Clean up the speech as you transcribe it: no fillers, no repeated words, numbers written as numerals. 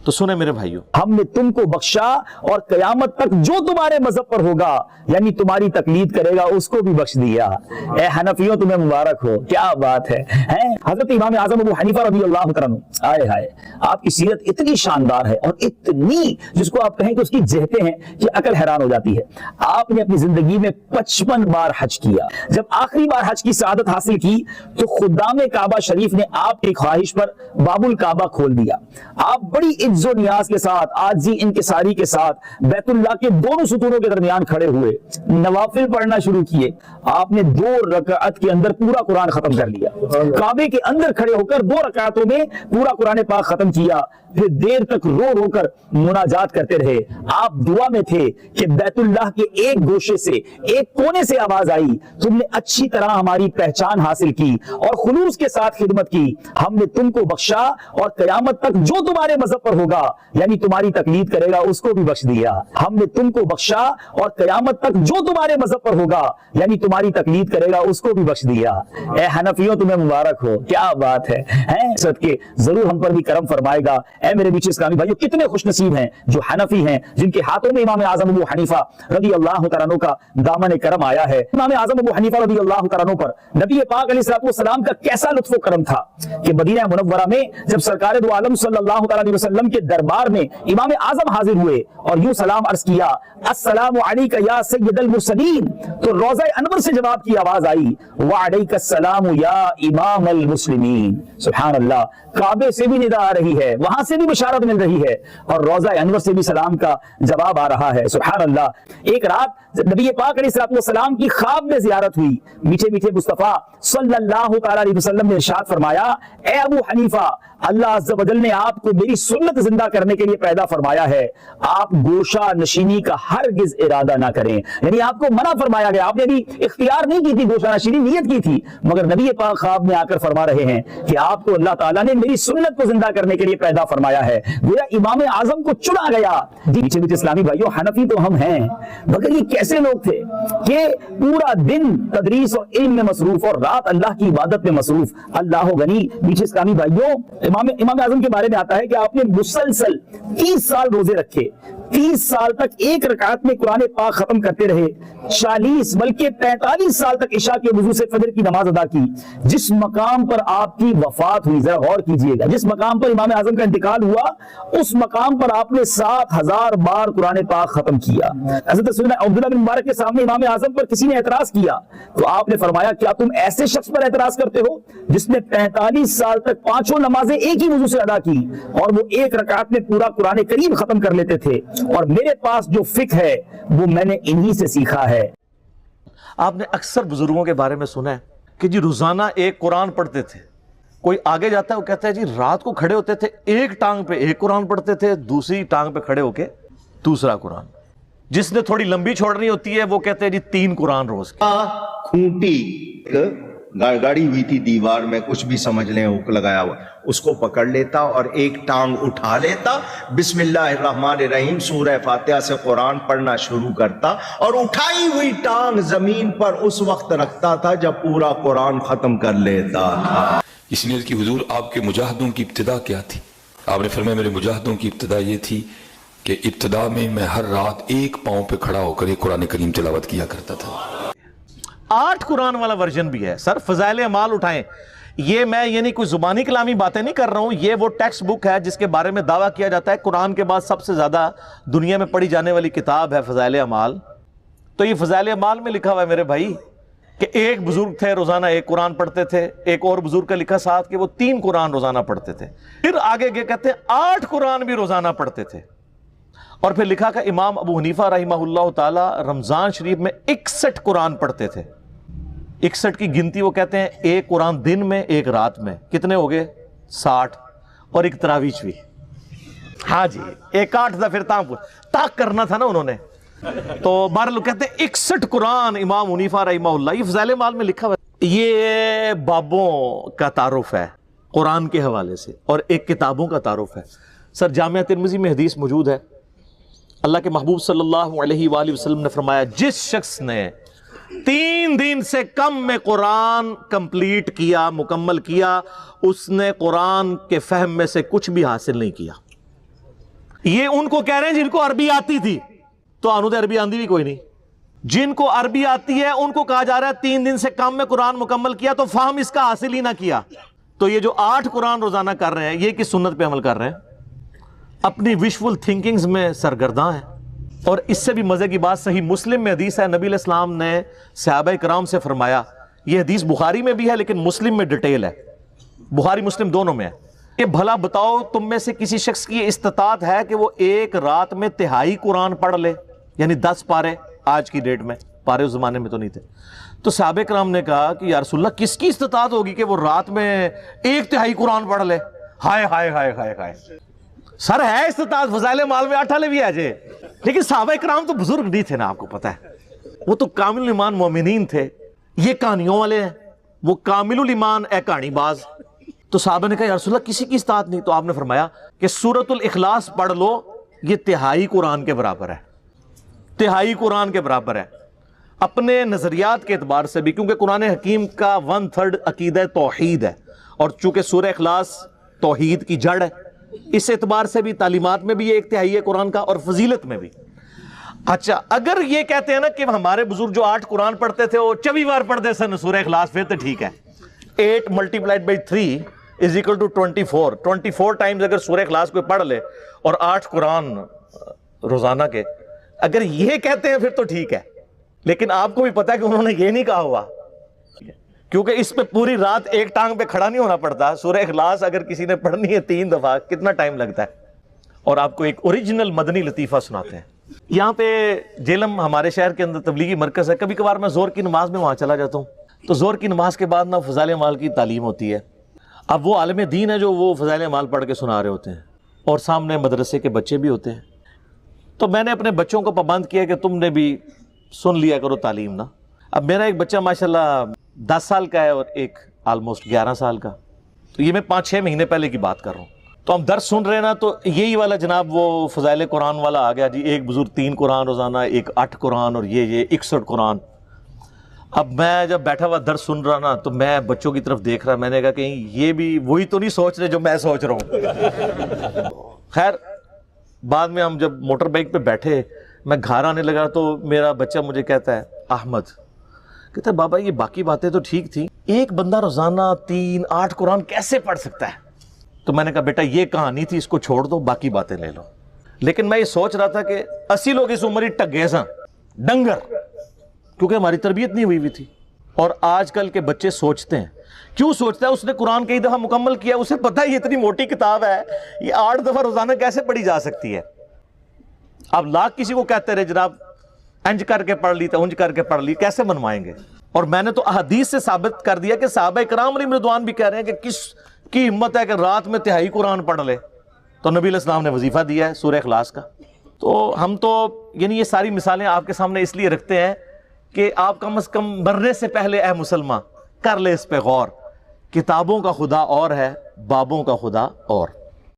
تو سنیں میرے بھائیوں، ہم نے تم کو بخشا اور قیامت تک جو تمہارے مذہب پر ہوگا یعنی تمہاری تقلید کرے گا اس کو بھی بخش دیا۔ اے حنفیوں تمہیں مبارک ہو، کیا بات ہے۔ حضرت امام اعظم ابو حنیفہ رضی اللہ تعالیٰ عنہ، آئے ہائے، آپ کی سیرت اتنی شاندار ہے اور اتنی جس کو آپ کہیں کہ اس کی جہتیں ہیں کہ عقل حیران ہو جاتی ہے۔ آپ نے اپنی زندگی میں 55 بار حج کیا۔ جب آخری بار حج کی سعادت حاصل کی تو خدام کعبہ شریف نے آپ کی خواہش پر باب الکعبہ کھول دیا۔ آپ بڑی عز و نیاز کے ساتھ، عاجزی انکساری کے ساتھ بیت اللہ کے دونوں ستونوں کے درمیان کھڑے ہوئے، نوافل پڑھنا شروع کیے۔ آپ نے 2 رکعت کے اندر پورا قرآن ختم کر لیا۔ کعبے کے اندر کھڑے ہو کر 2 رکعتوں میں پورا قرآن پاک ختم کیا۔ پھر دیر تک رو رو کر مناجات کرتے رہے۔ آپ دعا میں تھے کہ بیت اللہ کے ایک گوشے سے، ایک کونے سے آواز آئی، تم نے اچھی طرح ہماری پہچان حاصل کی اور خلوص کے ساتھ خدمت کی۔ ہم نے تم کو بخشا اور قیامت تک جو تمہارے مذہب پر ہوگا یعنی تمہاری تقلید کرے گا اس کو بھی بخش دیا۔ ہم نے تم کو بخشا اور قیامت تک جو تمہارے مذہب پر ہوگا یعنی تمہاری تقلید کرے گا اس کو بھی بخش دیا۔ اے حنفیوں تمہیں مبارک ہو، کیا بات ہے۔ صدقے ضرور ہم پر بھی کرم فرمائے گا۔ اے میرے بیچ اسلامی بھائیو، کتنے خوش نصیب ہیں جو حنفی ہیں، جن کے ہاتھوں میں امام اعظم ابو حنیفہ رضی اللہ تعالیٰ عنہ کا دامن کرم آیا ہے۔ امام اعظم ابو حنیفہ رضی اللہ تعالیٰ عنہ پر نبی پاک علیہ السلام کا کیسا لطف و کرم تھا کہ مدینہ منورہ میں جب سرکار دو عالم صلی اللہ علیہ وسلم کے دربار میں امام اعظم حاضر ہوئے اور یوں سلام عرض کیا، السلام علیک یا سید المرسلین، تو روضہ انور سے جواب کی آواز آئی، وعلیک السلام یا امام المسلمین۔ سبحان اللہ، کعبے سے بھی ندا آ رہی ہے، وہاں سے بھی بشارت مل رہی ہے اور روضہ انور سے بھی سلام کا جواب آ رہا ہے۔ سبحان اللہ۔ ایک رات نبی پاک علیہ السلام کی خواب میں زیارت ہوئی۔ میٹھے میٹھے مصطفیٰ صلی اللہ تعالیٰ علیہ وسلم نے ارشاد فرمایا، اے ابو حنیفہ، اللہ عز و جل نے آپ کو میری سنت زندہ کرنے کے لیے پیدا فرمایا ہے، آپ گوشہ نشینی کا ہرگز ارادہ نہ کریں۔ یعنی آپ کو منع فرمایا گیا، آپ نے بھی اختیار نہیں کی تھی گوشہ نشینی، نیت کی تھی، مگر نبی پاک خواب میں آ کر فرما رہے ہیں کہ آپ کو اللہ تعالیٰ نے میری سنت کو زندہ کرنے کے لیے پیدا فرمایا ہے، گویا امام اعظم کو چنا گیا۔ میٹھے میٹھے اسلامی بھائیوں، حنفی تو ہم ہیں، مگر یہ کیسے لوگ تھے کہ پورا دن تدریس اور علم میں مصروف اور رات اللہ کی عبادت میں مصروف۔ اللہ غنی۔ میٹھے اسلامی بھائیوں، امام اعظم کے بارے میں آتا ہے کہ آپ نے مسلسل 30 سال روزے رکھے، 30 سال تک ایک رکعت میں قرآن پاک ختم کرتے رہے، 40 بلکہ 45 سال تک عشاء کے وضو سے فجر کی نماز ادا کی۔ جس مقام پر آپ کی وفات ہوئی، ذرا غور کیجئے گا، جس مقام پر امام اعظم کا انتقال ہوا اس مقام پر آپ نے 7000 بار قرآن پاک ختم کیا۔ حضرت سیدنا عبداللہ بن مبارک کے سامنے امام اعظم پر کسی نے اعتراض کیا تو آپ نے فرمایا، کیا تم ایسے شخص پر اعتراض کرتے ہو جس نے 45 سال تک 5 نمازیں ایک ہی وضو سے ادا کی اور وہ ایک رکعت میں پورا قرآن کریم ختم کر لیتے تھے، اور میرے پاس جو فقہ ہے وہ میں نے انہی سے سیکھا ہے۔ آپ نے اکثر بزرگوں کے بارے میں سنا ہے کہ جی روزانہ ایک قرآن پڑھتے تھے۔ کوئی آگے جاتا ہے وہ کہتا ہے جی رات کو کھڑے ہوتے تھے، ایک ٹانگ پہ ایک قرآن پڑھتے تھے، دوسری ٹانگ پہ کھڑے ہو کے دوسرا قرآن۔ جس نے تھوڑی لمبی چھوڑنی ہوتی ہے وہ کہتے ہیں جی 3 قرآن روز کے۔ کھونٹی گاڑی ہوئی تھی دیوار میں، کچھ بھی سمجھ لیں، ہک لگایا ہوا، اس کو پکڑ لیتا اور ایک ٹانگ اٹھا لیتا، بسم اللہ الرحمن الرحیم سورہ فاتحہ سے قرآن پڑھنا شروع کرتا اور اٹھائی ہوئی ٹانگ زمین پر اس وقت رکھتا تھا جب پورا قرآن ختم کر لیتا تھا۔ اس لیے کہ حضور آپ کے مجاہدوں کی ابتدا کیا تھی؟ آپ نے فرمایا میرے مجاہدوں کی ابتدا یہ تھی کہ ابتدا میں ہر رات ایک پاؤں پہ کھڑا ہو کر ایک قرآن کریم تلاوت کیا کرتا تھا۔ 8 قرآن والا ورژن بھی ہے۔ سر فضائل اعمال اٹھائیں، یہ میں یعنی کوئی زبانی کلامی باتیں نہیں کر رہا ہوں، یہ وہ ٹیکسٹ بک ہے جس کے بارے میں دعویٰ کیا جاتا ہے قرآن کے بعد سب سے زیادہ دنیا میں پڑھی جانے والی کتاب ہے فضائل اعمال۔ تو یہ فضائل اعمال میں لکھا ہوا ہے میرے بھائی کہ ایک بزرگ تھے روزانہ ایک قرآن پڑھتے تھے، ایک اور بزرگ کا لکھا ساتھ کہ وہ 3 قرآن روزانہ پڑھتے تھے، پھر آگے کہتے ہیں 8 قرآن بھی روزانہ پڑھتے تھے، اور پھر لکھا کہ امام ابو حنیفہ رحمہ اللہ تعالی رمضان شریف میں 61 قرآن پڑھتے تھے۔ 61 کی گنتی وہ کہتے ہیں ایک قرآن دن میں ایک رات میں، کتنے ہو گئے 60، اور ایک تراویح بھی۔ ہاں جی، ایک 8 تھا، پھر تاک کرنا تھا نا انہوں نے، تو بارہ لوگ کہتے ہیں 61 قرآن امام حنیفہ رحمہ اللہ۔ یہ فضائل اعمال میں لکھا ہوا ہے۔ یہ بابوں کا تعارف ہے قرآن کے حوالے سے، اور ایک کتابوں کا تعارف ہے۔ سر جامعہ ترمذی میں حدیث موجود ہے، اللہ کے محبوب صلی اللہ علیہ وآلہ وسلم نے فرمایا، جس شخص نے 3 دن سے کم میں قرآن کمپلیٹ کیا، مکمل کیا، اس نے قرآن کے فہم میں سے کچھ بھی حاصل نہیں کیا۔ یہ ان کو کہہ رہے ہیں جن کو عربی آتی تھی، تو انہوں نے عربی آندھی بھی کوئی نہیں. جن کو عربی آتی ہے ان کو کہا جا رہا ہے 3 دن سے کم میں قرآن مکمل کیا تو فہم اس کا حاصل ہی نہ کیا. تو یہ جو 8 قرآن روزانہ کر رہے ہیں یہ کس سنت پہ عمل کر رہے ہیں؟ اپنی وشفل تھنکنگز میں سرگرداں ہیں. اور اس سے بھی مزے کی بات صحیح مسلم میں حدیث ہے، نبی علیہ السلام نے صحابہ کرام سے فرمایا، یہ حدیث بخاری میں بھی ہے لیکن مسلم میں ڈیٹیل ہے، بخاری مسلم دونوں میں ہے، کہ بھلا بتاؤ تم میں سے کسی شخص کی استطاعت ہے کہ وہ ایک رات میں 1/3 قرآن پڑھ لے، یعنی 10 پارے. آج کی ڈیٹ میں پارے اس زمانے میں تو نہیں تھے. تو صحابہ کرام نے کہا کہ یا رسول اللہ کس کی استطاعت ہوگی کہ وہ رات میں 1/3 قرآن پڑھ لے؟ ہائے ہائے ہائے ہائے ہائے. سر ہے استطاعت، فضائل مال میں 8 والے بھی آ جائے، لیکن صحابہ کرام تو بزرگ نہیں تھے نا، آپ کو پتا ہے وہ تو کامل الایمان مومنین تھے. یہ کہانیوں والے ہیں، وہ کامل الایمان اے کہانی باز. تو صحابہ نے کہا یا رسول اللہ کسی کی استطاعت نہیں. تو آپ نے فرمایا کہ سورۃ الاخلاص پڑھ لو، یہ 1/3 قرآن کے برابر ہے، 1/3 قرآن کے برابر ہے. اپنے نظریات کے اعتبار سے بھی، کیونکہ قرآن حکیم کا 1/3 عقیدہ توحید ہے، اور چونکہ سورہ اخلاص توحید کی جڑ ہے، اس اعتبار سے بھی تعلیمات میں بھی یہ 1/3 ہے قرآن کا، اور فضیلت میں بھی. اچھا اگر یہ کہتے ہیں نا کہ ہمارے بزرگ جو 8 قرآن پڑھتے تھے وہ 24 بار پڑھتے سن سورہ اخلاص، پھر تو ٹھیک ہے. 8 × 3 = 24. 24 ٹائمز اگر سورہ اخلاص کوئی پڑھ لے اور 8 قرآن روزانہ کے، اگر یہ کہتے ہیں پھر تو ٹھیک ہے. لیکن آپ کو بھی پتا ہے کہ انہوں نے یہ نہیں کہا ہوا، کیونکہ اس پہ پوری رات ایک ٹانگ پہ کھڑا نہیں ہونا پڑتا. سورہ اخلاص اگر کسی نے پڑھنی ہے 3 دفعہ کتنا ٹائم لگتا ہے. اور آپ کو ایک اوریجنل مدنی لطیفہ سناتے ہیں. یہاں پہ جیلم ہمارے شہر کے اندر تبلیغی مرکز ہے. کبھی کبھار میں زور کی نماز میں وہاں چلا جاتا ہوں، تو زور کی نماز کے بعد نا فضائل اعمال کی تعلیم ہوتی ہے. اب وہ عالم دین ہے جو وہ فضائل اعمال پڑھ کے سنا رہے ہوتے ہیں، اور سامنے مدرسے کے بچے بھی ہوتے ہیں. تو میں نے اپنے بچوں کو پابند کیا کہ تم نے بھی سن لیا کرو تعلیم نا. اب میرا ایک بچہ ماشاءاللہ 10 سال کا ہے اور ایک آلموسٹ 11 سال کا. تو یہ میں 5-6 مہینے پہلے کی بات کر رہا ہوں. تو ہم درس سن رہے ہیں نا، تو یہی والا جناب وہ فضائل قرآن والا آ گیا جی، ایک بزرگ 3 قرآن روزانہ، ایک 8 قرآن، اور یہ 61 قرآن. اب میں جب بیٹھا ہوا درس سن رہا نا تو میں بچوں کی طرف دیکھ رہا، میں نے کہا کہیں یہ بھی وہی تو نہیں سوچ رہے جو میں سوچ رہا ہوں. خیر بعد میں ہم جب موٹر بائک پہ بیٹھے، میں گھر آنے لگا تو میرا بچہ مجھے کہتا ہے احمد، کہتا ہے بابا یہ باقی باتیں تو ٹھیک تھی، ایک بندہ روزانہ 3-8 قرآن کیسے پڑھ سکتا ہے؟ تو میں نے کہا بیٹا یہ کہانی تھی، اس کو چھوڑ دو، باقی باتیں لے لو. لیکن میں یہ سوچ رہا تھا کہ 80 لوگ اس عمر ہی ٹگے سن ڈنگر، کیونکہ ہماری تربیت نہیں ہوئی تھی. اور آج کل کے بچے سوچتے ہیں، کیوں سوچتا ہے؟ اس نے قرآن کئی دفعہ مکمل کیا، اسے پتہ ہے یہ اتنی موٹی کتاب ہے، یہ 8 دفعہ روزانہ کیسے پڑھی جا سکتی ہے. اب لاکھ کسی کو کہتے رہے جناب انج کر کے پڑھ لی، انج کر کے پڑھ لی، کیسے منوائیں گے؟ اور میں نے تو احادیث سے ثابت کر دیا کہ صحابہ کرام علیہم رضوان بھی کہہ رہے ہیں کہ کس کی ہمت ہے کہ رات میں 1/3 قرآن پڑھ لے. تو نبی علیہ السلام نے وظیفہ دیا ہے سورہ اخلاص کا. تو ہم تو یعنی یہ ساری مثالیں آپ کے سامنے اس لیے رکھتے ہیں کہ آپ کم از کم مرنے سے پہلے اے مسلمان کر لے اس پہ غور. کتابوں کا خدا اور ہے، بابوں کا خدا اور.